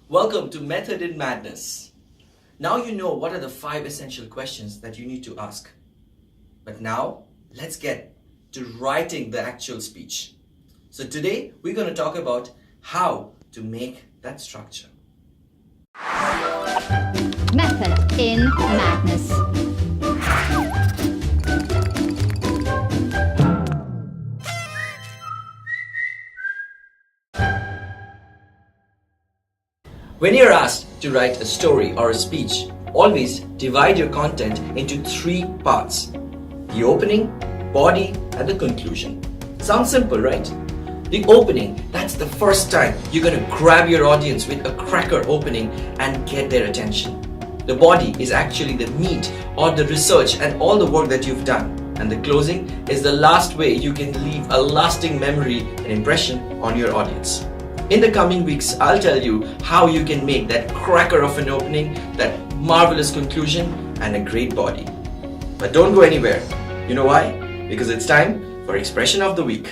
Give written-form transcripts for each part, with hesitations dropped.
Welcome to Method in Madness. Now you know what are the 5 essential questions that you need to ask. But now, let's get to writing the actual speech. So today, we're going to talk about how to make that structure. Method in Madness. When you're asked to write a story or a speech, always divide your content into 3 parts: the opening, body, and the conclusion. Sounds simple, right? The opening, that's the first time you're going to grab your audience with a cracker opening and get their attention. The body is actually the meat or the research and all the work that you've done. And the closing is the last way you can leave a lasting memory and impression on your audience. In the coming weeks, I'll tell you how you can make that cracker of an opening, that marvelous conclusion, and a great body. But don't go anywhere. You know why? Because it's time for Expression of the Week.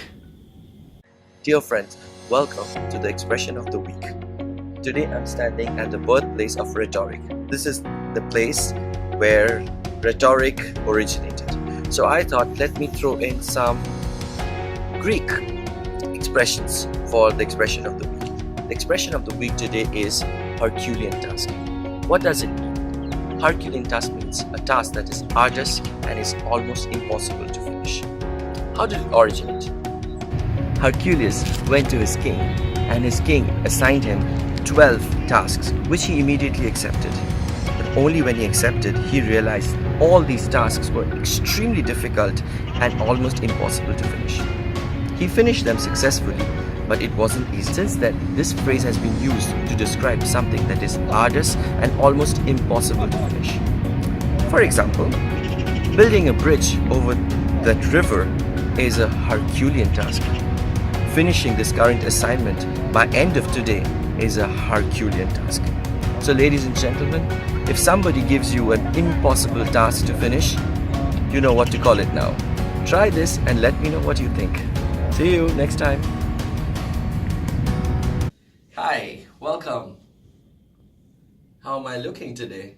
Dear friends, welcome to the Expression of the Week. Today I'm standing at the birthplace of rhetoric. This is the place where rhetoric originated. So I thought, let me throw in some Greek expressions for the expression of the week. The expression of the week today is Herculean task. What does it mean? Herculean task means a task that is arduous and is almost impossible to finish. How did it originate? Hercules went to his king, and his king assigned him 12 tasks, which he immediately accepted. But only when he accepted, he realized all these tasks were extremely difficult and almost impossible to finish. He finished them successfully, but it wasn't easy. Since then, this phrase has been used to describe something that is arduous and almost impossible to finish. For example, building a bridge over that river is a Herculean task. Finishing this current assignment by end of today is a Herculean task. So ladies and gentlemen, if somebody gives you an impossible task to finish, you know what to call it now. Try this and let me know what you think. See you next time. Hi, welcome. How am I looking today?